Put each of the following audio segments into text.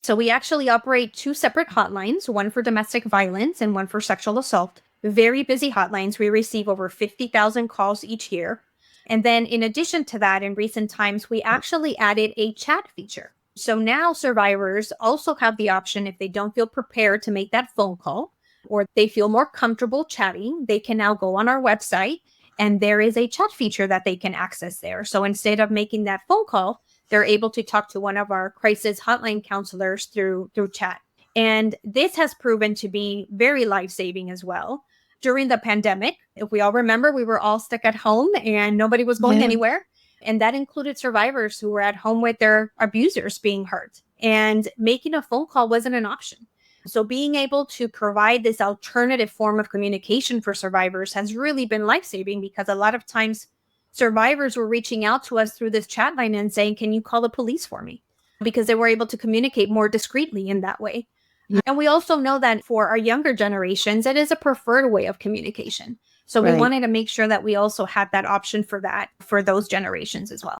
So we actually operate two separate hotlines, one for domestic violence and one for sexual assault. Very busy hotlines. We receive over 50,000 calls each year. And then in addition to that, in recent times, we actually added a chat feature. So now survivors also have the option, if they don't feel prepared to make that phone call or they feel more comfortable chatting, they can now go on our website and there is a chat feature that they can access there. So instead of making that phone call, they're able to talk to one of our crisis hotline counselors through chat. And this has proven to be very life-saving as well. During the pandemic, if we all remember, we were all stuck at home and nobody was going anywhere. And that included survivors who were at home with their abusers being hurt. And making a phone call wasn't an option. So being able to provide this alternative form of communication for survivors has really been life-saving, because a lot of times survivors were reaching out to us through this chat line and saying, can you call the police for me? Because they were able to communicate more discreetly in that way. Yeah. And we also know that for our younger generations, it is a preferred way of communication. So we wanted to make sure that we also had that option for that, for those generations as well.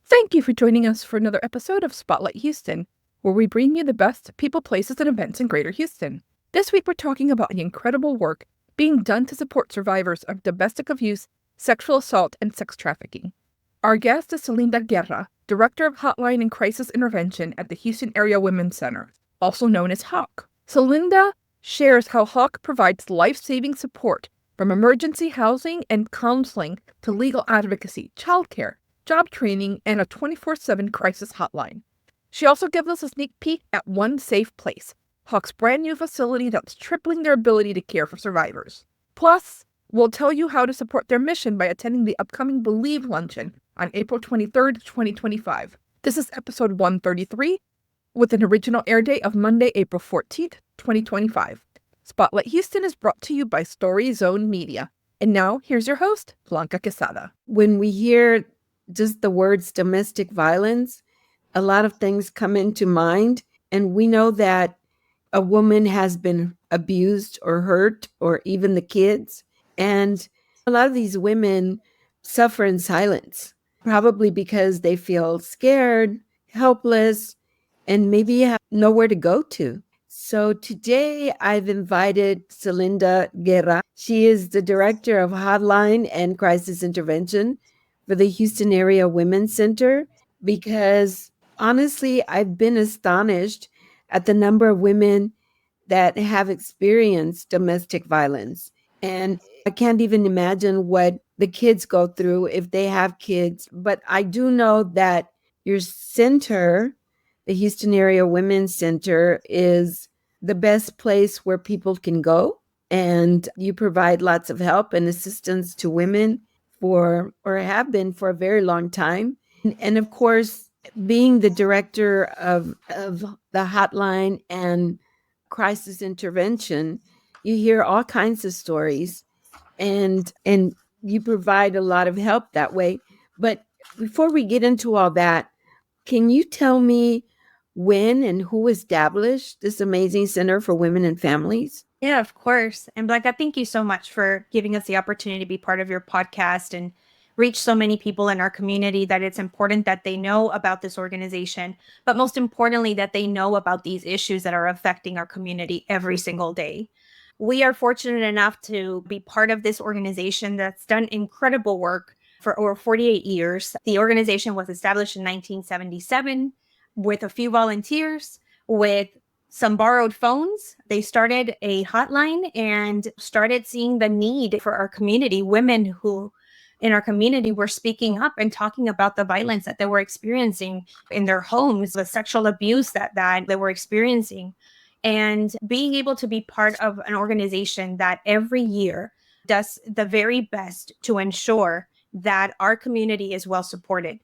Thank you for joining us for another episode of Spotlight Houston, where we bring you the best people, places, and events in Greater Houston. This week, we're talking about the incredible work being done to support survivors of domestic abuse, sexual assault, and sex trafficking. Our guest is Celinda Guerra, Director of Hotline and Crisis Intervention at the Houston Area Women's Center, also known as HAWC. Celinda shares how HAWC provides life-saving support from emergency housing and counseling to legal advocacy, childcare, job training, and a 24/7 crisis hotline. She also gives us a sneak peek at One Safe Place, HAWC's brand new facility that's tripling their ability to care for survivors. Plus, we'll tell you how to support their mission by attending the upcoming Believe Luncheon on April 23rd, 2025. This is episode 133, with an original air date of Monday, April 14th, 2025. Spotlight Houston is brought to you by Story Zone Media. And now, here's your host, Blanca Quezada. When we hear just the words domestic violence, a lot of things come into mind. And we know that a woman has been abused or hurt, or even the kids. And a lot of these women suffer in silence, probably because they feel scared, helpless, and maybe have nowhere to go to. So today I've invited Celinda Guerra. She is the Director of Hotline and Crisis Intervention for the Houston Area Women's Center, because honestly, I've been astonished at the number of women that have experienced domestic violence. And I can't even imagine what the kids go through if they have kids. But I do know that your center, the Houston Area Women's Center, is the best place where people can go. And you provide lots of help and assistance to women or have been for a very long time. And of course, being the director of the hotline and crisis intervention, you hear all kinds of stories, and you provide a lot of help that way. But before we get into all that, can you tell me when and who established this amazing Center for Women and Families? Yeah, of course. And Blanca, thank you so much for giving us the opportunity to be part of your podcast and reach so many people in our community, that it's important that they know about this organization, but most importantly, that they know about these issues that are affecting our community every single day. We are fortunate enough to be part of this organization that's done incredible work for over 48 years. The organization was established in 1977 with a few volunteers, with some borrowed phones. They started a hotline and started seeing the need for our community. Women who in our community were speaking up and talking about the violence that they were experiencing in their homes, the sexual abuse that they were experiencing. And being able to be part of an organization that every year does the very best to ensure that our community is well supported.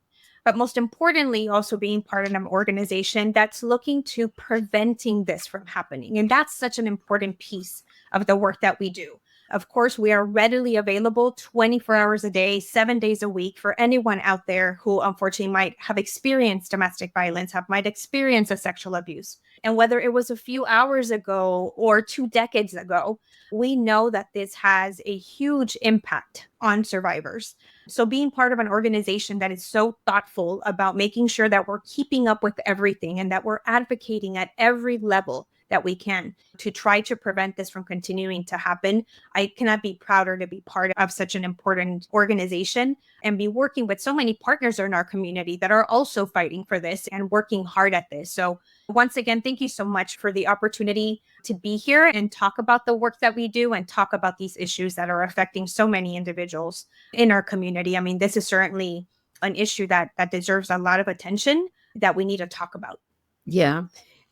But most importantly, also being part of an organization that's looking to preventing this from happening. And that's such an important piece of the work that we do. Of course, we are readily available 24 hours a day, 7 days a week for anyone out there who unfortunately might have experienced domestic violence, might experience a sexual abuse. And whether it was a few hours ago or 2 decades ago, we know that this has a huge impact on survivors. So being part of an organization that is so thoughtful about making sure that we're keeping up with everything and that we're advocating at every level that we can to try to prevent this from continuing to happen, I cannot be prouder to be part of such an important organization and be working with so many partners in our community that are also fighting for this and working hard at this. So once again, thank you so much for the opportunity to be here and talk about the work that we do and talk about these issues that are affecting so many individuals in our community. I mean, this is certainly an issue that deserves a lot of attention that we need to talk about. Yeah,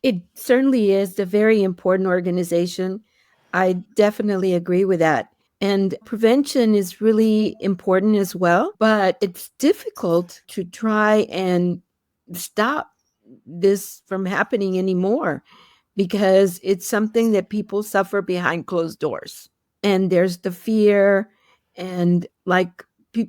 it certainly is a very important organization. I definitely agree with that. And prevention is really important as well, but it's difficult to try and stop this from happening anymore because it's something that people suffer behind closed doors. And there's the fear, and like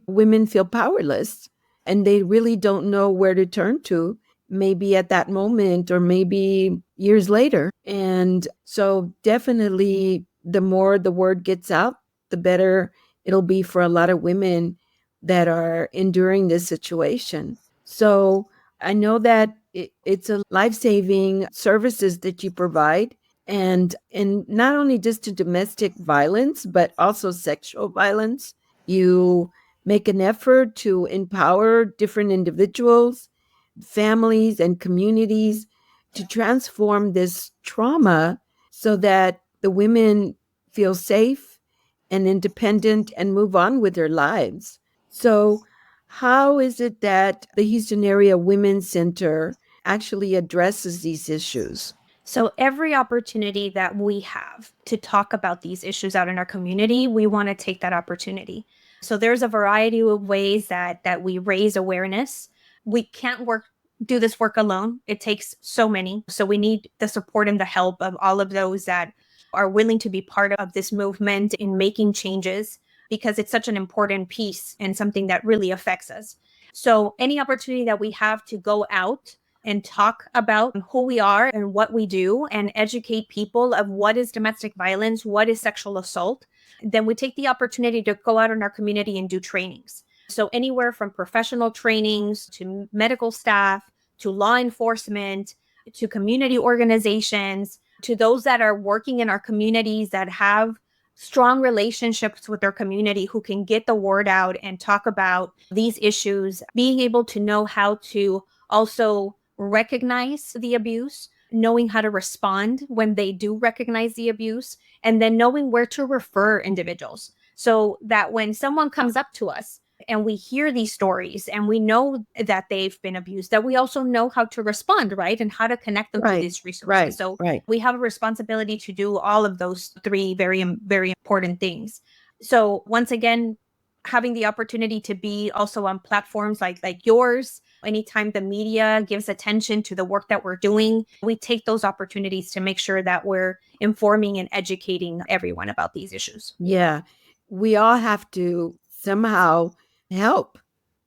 women feel powerless and they really don't know where to turn to, maybe at that moment or maybe years later. And so, definitely, the more the word gets out, the better it'll be for a lot of women that are enduring this situation. So, I know that it's a life-saving services that you provide, and not only just to domestic violence but also sexual violence. You make an effort to empower different individuals, families, and communities to transform this trauma so that the women feel safe and independent and move on with their lives. So, how is it that the Houston Area Women's Center actually addresses these issues? So every opportunity that we have to talk about these issues out in our community, we want to take that opportunity. So there's a variety of ways that we raise awareness. We can't do this work alone. It takes so many. So we need the support and the help of all of those that are willing to be part of this movement in making changes, because it's such an important piece and something that really affects us. So any opportunity that we have to go out and talk about who we are and what we do and educate people of what is domestic violence, what is sexual assault, then we take the opportunity to go out in our community and do trainings. So anywhere from professional trainings to medical staff, to law enforcement, to community organizations, to those that are working in our communities that have strong relationships with their community who can get the word out and talk about these issues, being able to know how to also recognize the abuse, knowing how to respond when they do recognize the abuse, and then knowing where to refer individuals so that when someone comes up to us and we hear these stories and we know that they've been abused, that we also know how to respond, right? And how to connect them to these resources. So we have a responsibility to do all of those three very, very important things. So once again, having the opportunity to be also on platforms like yours, anytime the media gives attention to the work that we're doing, we take those opportunities to make sure that we're informing and educating everyone about these issues. Yeah, we all have to somehow help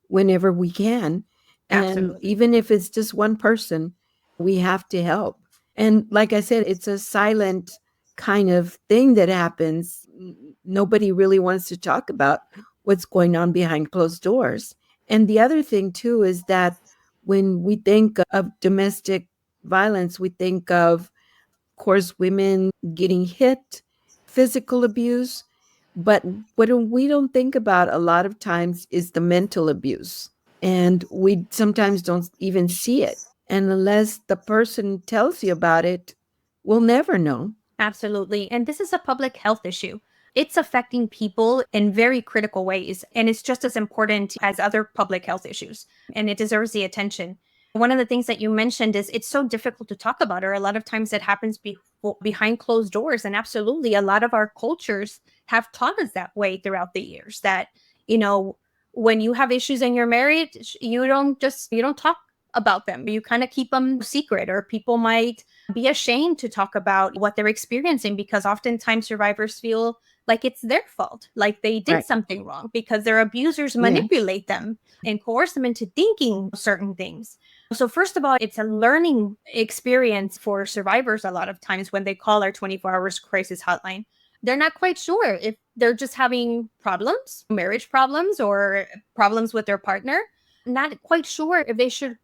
whenever we can. And Absolutely. even if it's just one person, we have to help. And like I said, it's a silent kind of thing that happens. Nobody really wants to talk about what's going on behind closed doors. And the other thing, too, is that when we think of domestic violence, we think of course, women getting hit, physical abuse. But what we don't think about a lot of times is the mental abuse. And we sometimes don't even see it. And unless the person tells you about it, we'll never know. Absolutely. And this is a public health issue. It's affecting people in very critical ways. And it's just as important as other public health issues. And it deserves the attention. One of the things that you mentioned is it's so difficult to talk about, or a lot of times it happens behind closed doors. And absolutely, a lot of our cultures have taught us that way throughout the years that, when you have issues in your marriage, you don't talk about them. You kind of keep them secret, or people might be ashamed to talk about what they're experiencing because oftentimes survivors feel like it's their fault, like they did Right. something wrong, because their abusers Yeah. manipulate them and coerce them into thinking certain things. So first of all, it's a learning experience for survivors a lot of times when they call our 24 hours crisis hotline. They're not quite sure if they're just having problems, marriage problems, or problems with their partner. Not quite sure if they should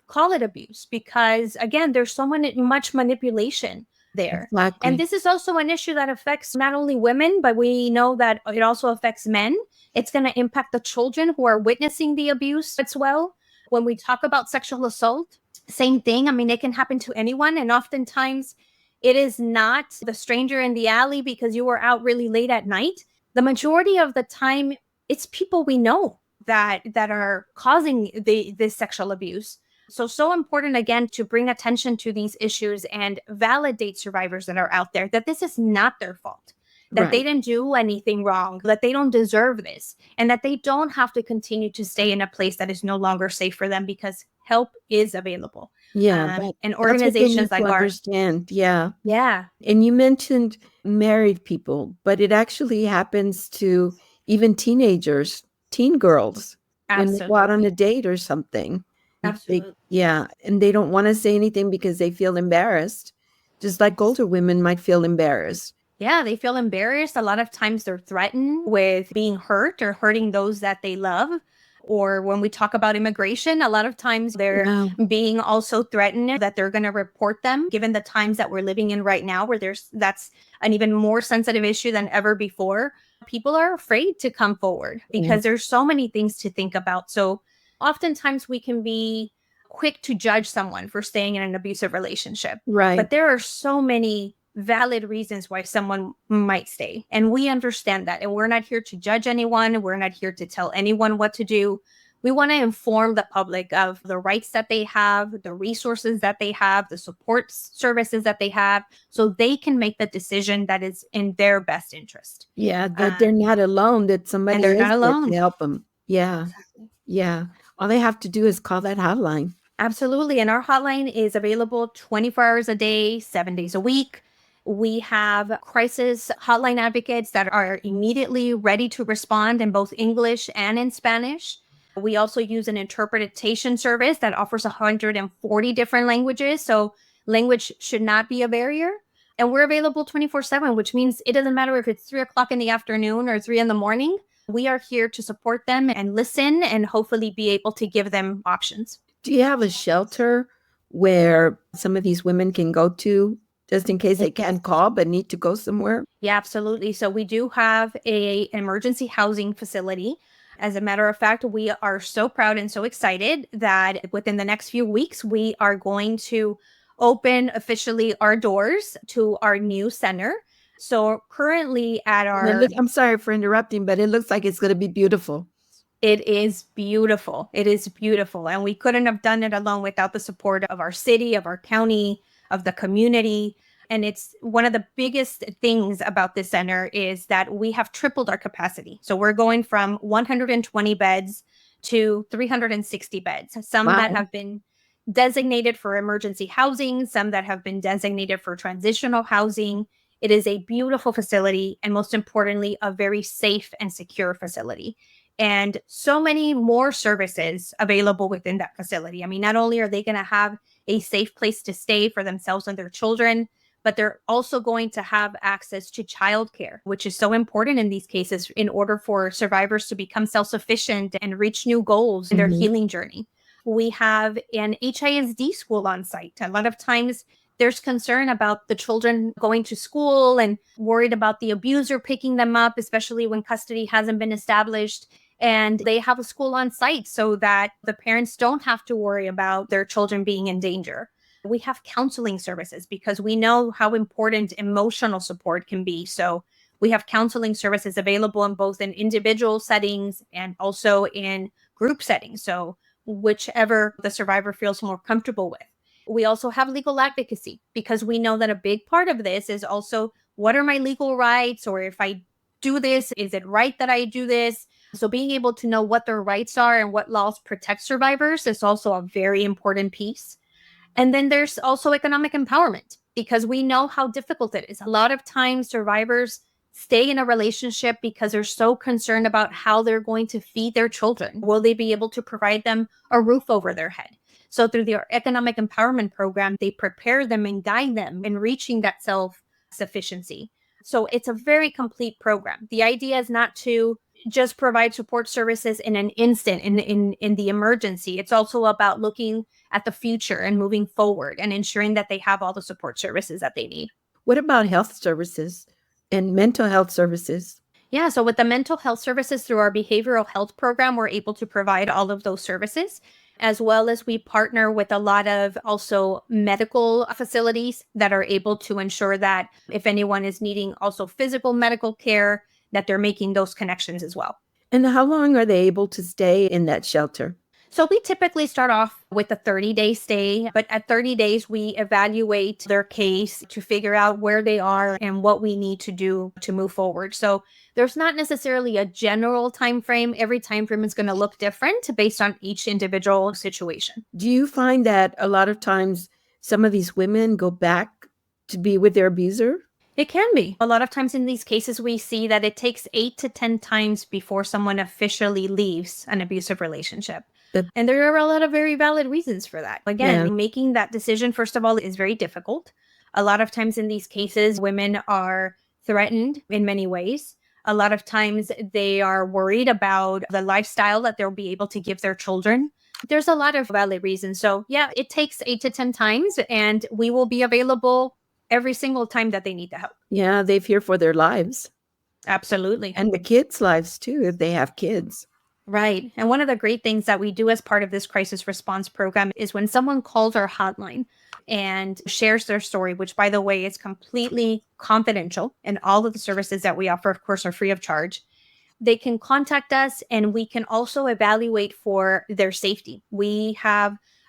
call it abuse, because again, there's so much manipulation there. Exactly. And this is also an issue that affects not only women, but we know that it also affects men. It's going to impact the children who are witnessing the abuse as well. When we talk about sexual assault, same thing. I mean, it can happen to anyone. And oftentimes it is not the stranger in the alley because you were out really late at night. The majority of the time, it's people we know that are causing this sexual abuse. So important, again, to bring attention to these issues and validate survivors that are out there, that this is not their fault, that they didn't do anything wrong, that they don't deserve this, and that they don't have to continue to stay in a place that is no longer safe for them, because help is available. Yeah, and that's what they organizations need like to ours. understand. Yeah. Yeah. And you mentioned married people, but it actually happens to even teenagers, teen girls, when they go out on a date or something. Absolutely. And they don't want to say anything because they feel embarrassed, just like older women might feel embarrassed. Yeah, they feel embarrassed. A lot of times they're threatened with being hurt or hurting those that they love. Or when we talk about immigration, a lot of times they're being also threatened that they're going to report them, given the times that we're living in right now, where that's an even more sensitive issue than ever before. People are afraid to come forward because there's so many things to think about. So oftentimes we can be quick to judge someone for staying in an abusive relationship. Right. But there are so many valid reasons why someone might stay. And we understand that. And we're not here to judge anyone. We're not here to tell anyone what to do. We want to inform the public of the rights that they have, the resources that they have, the support services that they have, so they can make the decision that is in their best interest. Yeah, that they're not alone, that somebody and they're is not there alone. to help them. Yeah. Exactly. Yeah. All they have to do is call that hotline. Absolutely. And our hotline is available 24 hours a day, 7 days a week. We have crisis hotline advocates that are immediately ready to respond in both English and in Spanish. We also use an interpretation service that offers 140 different languages. So language should not be a barrier. And we're available 24/7, which means it doesn't matter if it's 3 o'clock in the afternoon or 3 in the morning. We are here to support them and listen and hopefully be able to give them options. Do you have a shelter where some of these women can go to just in case they can't call but need to go somewhere? Yeah, absolutely. So we do have an emergency housing facility. As a matter of fact, we are so proud and so excited that within the next few weeks, we are going to open officially our doors to our new center. So currently at our... I'm sorry for interrupting, but it looks like it's going to be beautiful. It is beautiful. It is beautiful. And we couldn't have done it alone without the support of our city, of our county, of the community. And it's one of the biggest things about this center is that we have tripled our capacity. So we're going from 120 beds to 360 beds. Some that have been designated for emergency housing, some that have been designated for transitional housing. It is a beautiful facility, and most importantly, a very safe and secure facility. And so many more services available within that facility. I mean, not only are they going to have a safe place to stay for themselves and their children, but they're also going to have access to childcare, which is so important in these cases in order for survivors to become self-sufficient and reach new goals in their healing journey. We have an HISD school on site. A lot of times there's concern about the children going to school and worried about the abuser picking them up, especially when custody hasn't been established. And they have a school on site so that the parents don't have to worry about their children being in danger. We have counseling services because we know how important emotional support can be. So we have counseling services available in both in individual settings and also in group settings. So whichever the survivor feels more comfortable with. We also have legal advocacy because we know that a big part of this is also, what are my legal rights? Or if I do this, is it right that I do this? So being able to know what their rights are and what laws protect survivors is also a very important piece. And then there's also economic empowerment because we know how difficult it is. A lot of times survivors stay in a relationship because they're so concerned about how they're going to feed their children. Will they be able to provide them a roof over their head? So through their economic empowerment program, they prepare them and guide them in reaching that self-sufficiency. So it's a very complete program. The idea is not to just provide support services in an instant, in the emergency. It's also about looking at the future and moving forward and ensuring that they have all the support services that they need. What about health services and mental health services? Yeah, so with the mental health services through our behavioral health program, we're able to provide all of those services, as well as we partner with a lot of also medical facilities that are able to ensure that if anyone is needing also physical medical care, that they're making those connections as well. And how long are they able to stay in that shelter? So we typically start off with a 30-day stay, but at 30 days, we evaluate their case to figure out where they are and what we need to do to move forward. So there's not necessarily a general time frame. Every time frame is going to look different based on each individual situation. Do you find that a lot of times some of these women go back to be with their abuser? It can be. A lot of times in these cases, we see that it takes 8 to 10 times before someone officially leaves an abusive relationship. And there are a lot of very valid reasons for that. Again, making that decision, first of all, is very difficult. A lot of times in these cases, women are threatened in many ways. A lot of times they are worried about the lifestyle that they'll be able to give their children. There's a lot of valid reasons. So yeah, it takes 8 to 10 times, and we will be available every single time that they need the help. Yeah, they fear for their lives. Absolutely. And the kids' lives too, if they have kids. Right. And one of the great things that we do as part of this crisis response program is when someone calls our hotline and shares their story, which, by the way, is completely confidential, and all of the services that we offer, of course, are free of charge. They can contact us, and we can also evaluate for their safety.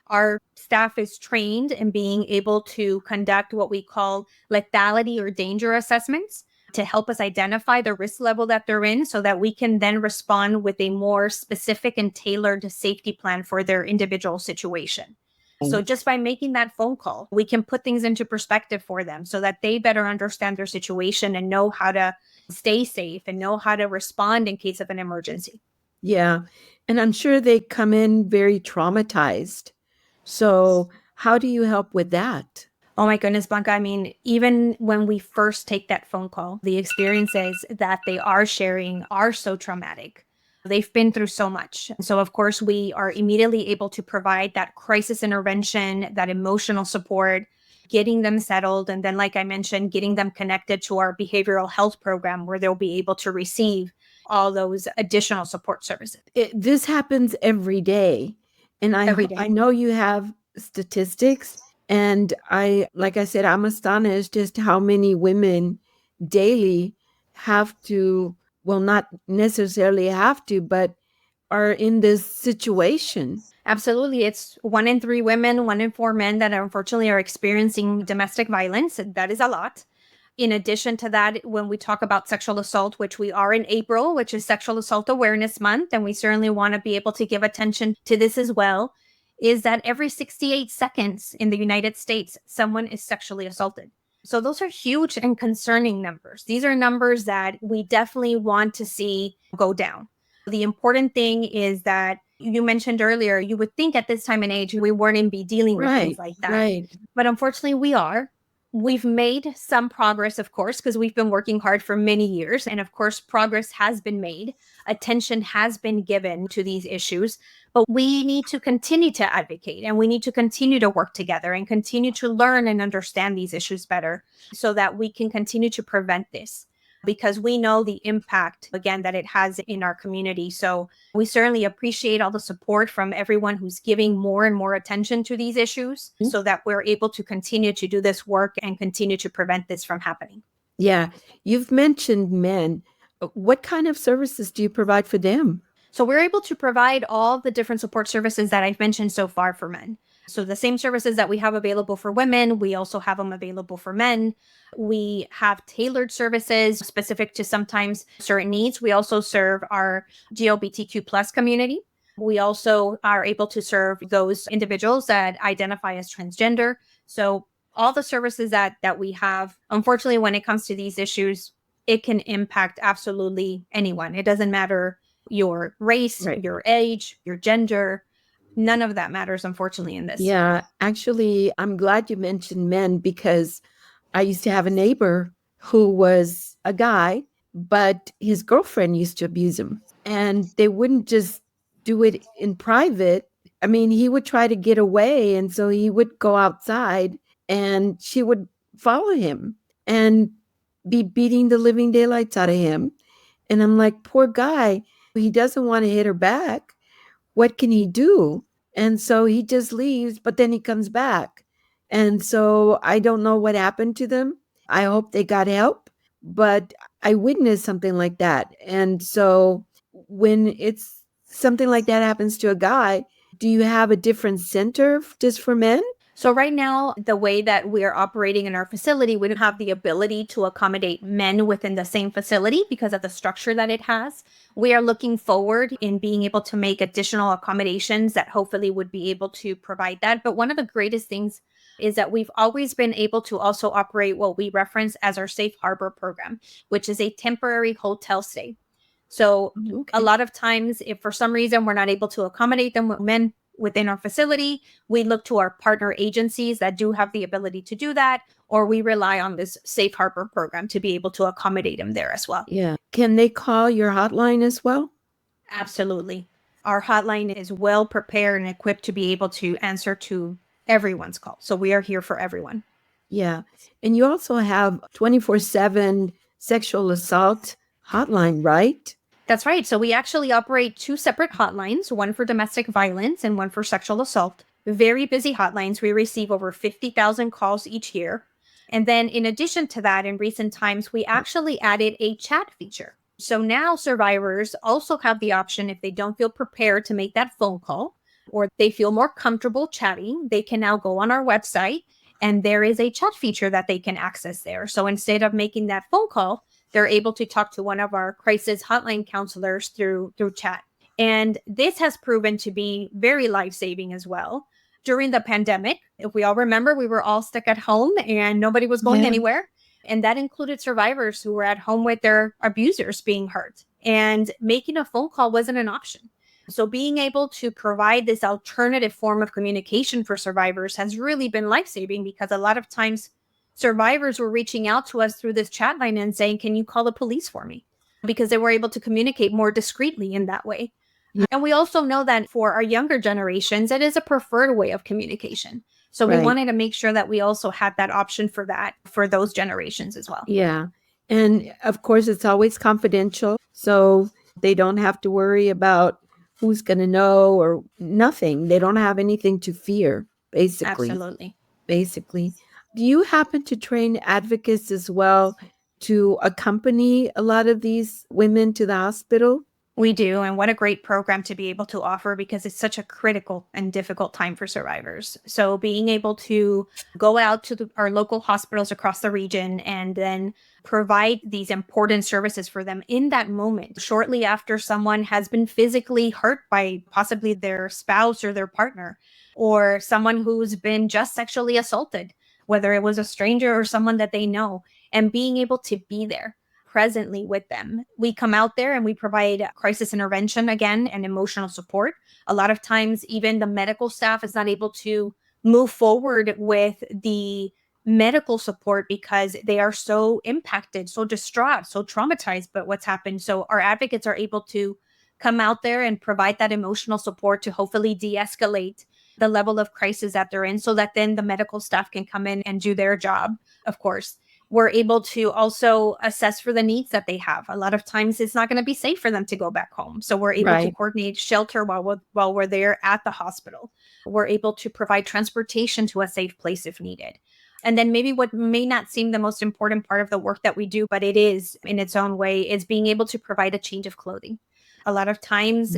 Our staff is trained in being able to conduct what we call lethality or danger assessments to help us identify the risk level that they're in so that we can then respond with a more specific and tailored safety plan for their individual situation. So just by making that phone call, we can put things into perspective for them so that they better understand their situation and know how to stay safe and know how to respond in case of an emergency. Yeah. And I'm sure they come in very traumatized. So how do you help with that? Oh my goodness, Blanca. I mean, even when we first take that phone call, the experiences that they are sharing are so traumatic. They've been through so much. So, of course, we are immediately able to provide that crisis intervention, that emotional support, getting them settled. And then, like I mentioned, getting them connected to our behavioral health program where they'll be able to receive all those additional support services. This happens every day. And Every day. I know you have statistics. And like I said, I'm astonished just how many women daily have to, well, not necessarily have to, but are in this situation. Absolutely. It's 1 in 3 women, 1 in 4 men that unfortunately are experiencing domestic violence. That is a lot. In addition to that, when we talk about sexual assault, which we are in April, which is Sexual Assault Awareness Month, and we certainly want to be able to give attention to this as well, is that every 68 seconds in the United States, someone is sexually assaulted. So those are huge and concerning numbers. These are numbers that we definitely want to see go down. The important thing is that you mentioned earlier, you would think at this time and age, we wouldn't be dealing with things like that. Right. But unfortunately, we are. We've made some progress, of course, because we've been working hard for many years. And of course, progress has been made. Attention has been given to these issues. But we need to continue to advocate, and we need to continue to work together and continue to learn and understand these issues better so that we can continue to prevent this, because we know the impact, again, that it has in our community. So we certainly appreciate all the support from everyone who's giving more and more attention to these issues so that we're able to continue to do this work and continue to prevent this from happening. Yeah. You've mentioned men. What kind of services do you provide for them? So we're able to provide all the different support services that I've mentioned so far for men. So the same services that we have available for women, we also have them available for men. We have tailored services specific to sometimes certain needs. We also serve our GLBTQ plus community. We also are able to serve those individuals that identify as transgender. So all the services that we have, unfortunately, when it comes to these issues, it can impact absolutely anyone. It doesn't matter your race, Right. your age, your gender. None of that matters, unfortunately, in this. Yeah, actually, I'm glad you mentioned men because I used to have a neighbor who was a guy, but his girlfriend used to abuse him. And they wouldn't just do it in private. I mean, he would try to get away. And so he would go outside and she would follow him and be beating the living daylights out of him. And I'm like, poor guy, he doesn't want to hit her back. What can he do? And so he just leaves, but then he comes back. And so I don't know what happened to them. I hope they got help, but I witnessed something like that. And so when it's something like that happens to a guy, do you have a different center just for men? So right now, the way that we are operating in our facility, we don't have the ability to accommodate men within the same facility because of the structure that it has. We are looking forward in being able to make additional accommodations that hopefully would be able to provide that. But one of the greatest things is that we've always been able to also operate what we reference as our safe harbor program, which is a temporary hotel stay. So a lot of times, if for some reason we're not able to accommodate them with men within our facility, we look to our partner agencies that do have the ability to do that, or we rely on this safe harbor program to be able to accommodate them there as well. Yeah. Can they call your hotline as well? Absolutely. Our hotline is well prepared and equipped to be able to answer to everyone's call. So we are here for everyone. Yeah. And you also have 24/7 sexual assault hotline, right? That's right. So we actually operate two separate hotlines, one for domestic violence and one for sexual assault. Very busy hotlines. We receive over 50,000 calls each year. And then in addition to that, in recent times, we actually added a chat feature. So now survivors also have the option, if they don't feel prepared to make that phone call or they feel more comfortable chatting, they can now go on our website and there is a chat feature that they can access there. So instead of making that phone call, they're able to talk to one of our crisis hotline counselors through chat. And this has proven to be very life-saving as well. During the pandemic, if we all remember, we were all stuck at home and nobody was going anywhere. And that included survivors who were at home with their abusers being hurt. And making a phone call wasn't an option. So being able to provide this alternative form of communication for survivors has really been life-saving because a lot of times survivors were reaching out to us through this chat line and saying, can you call the police for me? Because they were able to communicate more discreetly in that way. Yeah. And we also know that for our younger generations, it is a preferred way of communication. So we Right. wanted to make sure that we also had that option for that for those generations as well. Yeah. And of course, it's always confidential. So they don't have to worry about who's going to know or nothing. They don't have anything to fear, basically. Absolutely. Basically. Do you happen to train advocates as well to accompany a lot of these women to the hospital? We do. And what a great program to be able to offer because it's such a critical and difficult time for survivors. So being able to go out to our local hospitals across the region and then provide these important services for them in that moment, shortly after someone has been physically hurt by possibly their spouse or their partner, or someone who's been just sexually assaulted, whether it was a stranger or someone that they know, and being able to be there presently with them. We come out there and we provide crisis intervention again and emotional support. A lot of times, even the medical staff is not able to move forward with the medical support because they are so impacted, so distraught, so traumatized by what's happened. So our advocates are able to come out there and provide that emotional support to hopefully de-escalate the level of crisis that they're in so that then the medical staff can come in and do their job, of course. We're able to also assess for the needs that they have. A lot of times it's not going to be safe for them to go back home. So we're able to coordinate shelter while we're there at the hospital. We're able to provide transportation to a safe place if needed. And then maybe what may not seem the most important part of the work that we do, but it is in its own way, is being able to provide a change of clothing. A lot of times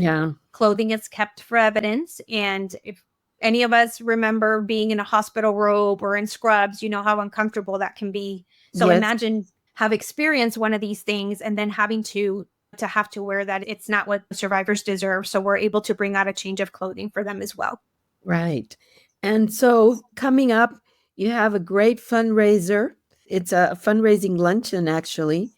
clothing is kept for evidence. And if any of us remember being in a hospital robe or in scrubs, you know how uncomfortable that can be. So imagine have experienced one of these things and then having to have to wear that. It's not what survivors deserve. So we're able to bring out a change of clothing for them as well. Right. And so coming up, you have a great fundraiser. It's a fundraising luncheon, actually.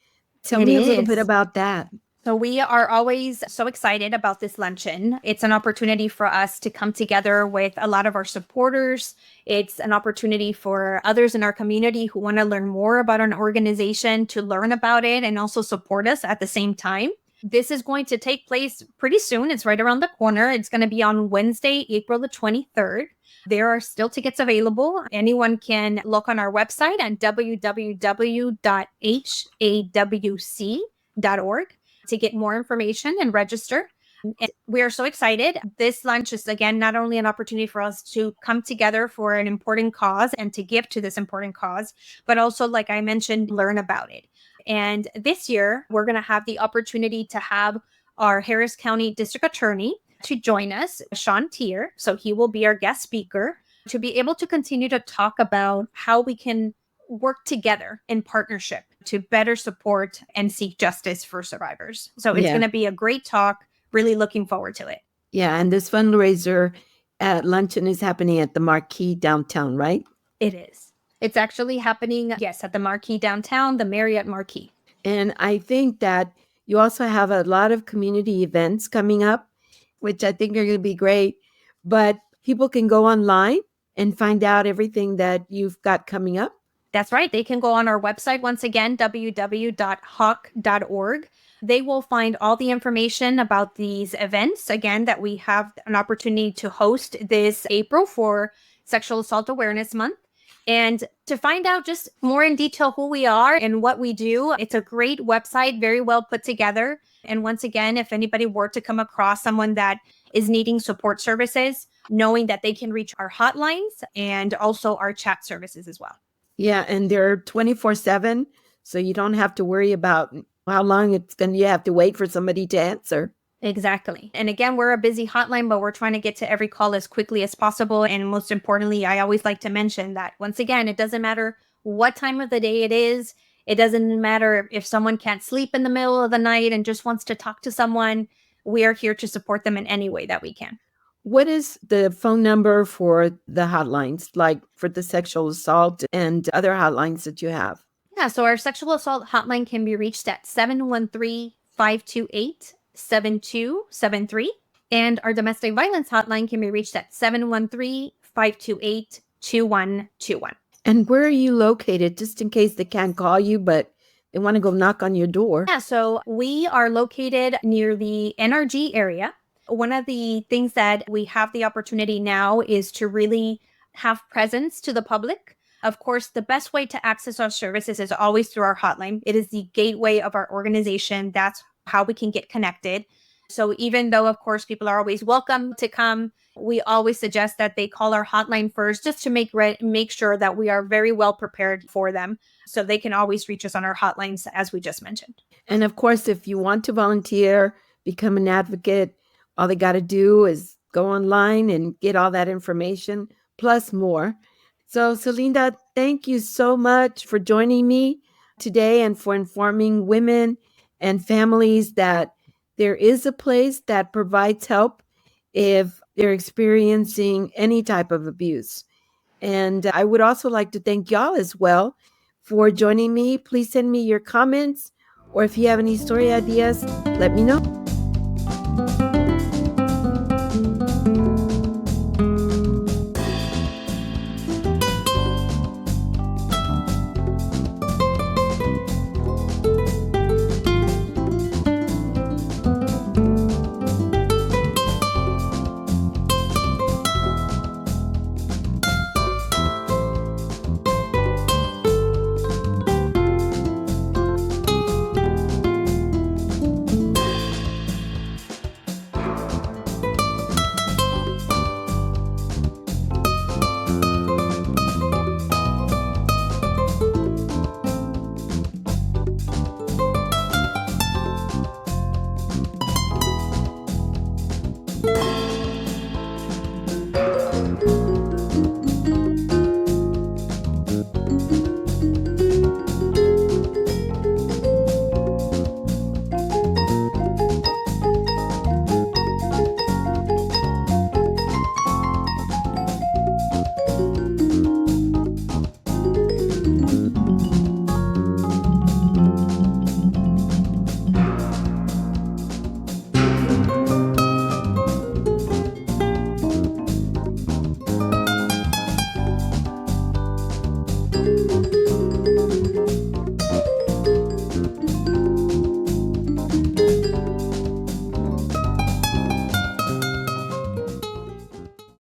Tell It me a little bit is. about that. So we are always so excited about this luncheon. It's an opportunity for us to come together with a lot of our supporters. It's an opportunity for others in our community who want to learn more about an organization to learn about it and also support us at the same time. This is going to take place pretty soon. It's right around the corner. It's going to be on Wednesday, April the 23rd. There are still tickets available. Anyone can look on our website at www.hawc.org to get more information and register. And we are so excited. This lunch is, again, not only an opportunity for us to come together for an important cause and to give to this important cause, but also, like I mentioned, learn about it. And this year, we're going to have the opportunity to have our Harris County District Attorney to join us, Sean Tier. So he will be our guest speaker to be able to continue to talk about how we can work together in partnership to better support and seek justice for survivors. So it's going to be a great talk. Really looking forward to it. Yeah, and this fundraiser at luncheon is happening at the Marquee downtown, right? It is. It's actually happening, yes, at the Marquee downtown, the Marriott Marquee. And I think that you also have a lot of community events coming up, which I think are going to be great. But people can go online and find out everything that you've got coming up. That's right. They can go on our website, once again, www.hawc.org. They will find all the information about these events, again, that we have an opportunity to host this April for Sexual Assault Awareness Month. And to find out just more in detail who we are and what we do, it's a great website, very well put together. And once again, if anybody were to come across someone that is needing support services, knowing that they can reach our hotlines and also our chat services as well. Yeah, and they're 24/7, so you don't have to worry about how long you have to wait for somebody to answer. Exactly. And again, we're a busy hotline, but we're trying to get to every call as quickly as possible. And most importantly, I always like to mention that, once again, it doesn't matter what time of the day it is. It doesn't matter if someone can't sleep in the middle of the night and just wants to talk to someone. We are here to support them in any way that we can. What is the phone number for the hotlines, like for the sexual assault and other hotlines that you have? Yeah, so our sexual assault hotline can be reached at 713-528-7273. And our domestic violence hotline can be reached at 713-528-2121. And where are you located, just in case they can't call you, but they want to go knock on your door? Yeah, so we are located near the NRG area. One of the things that we have the opportunity now is to really have presence to the public. Of course, the best way to access our services is always through our hotline. It is the gateway of our organization. That's how we can get connected. So even though, of course, people are always welcome to come, we always suggest that they call our hotline first, just to make sure that we are very well prepared for them. So they can always reach us on our hotlines, as we just mentioned. And of course, if you want to volunteer, become an advocate, all they got to do is go online and get all that information, plus more. So, Celinda, thank you so much for joining me today and for informing women and families that there is a place that provides help if they're experiencing any type of abuse. And I would also like to thank y'all as well for joining me. Please send me your comments, or if you have any story ideas, let me know.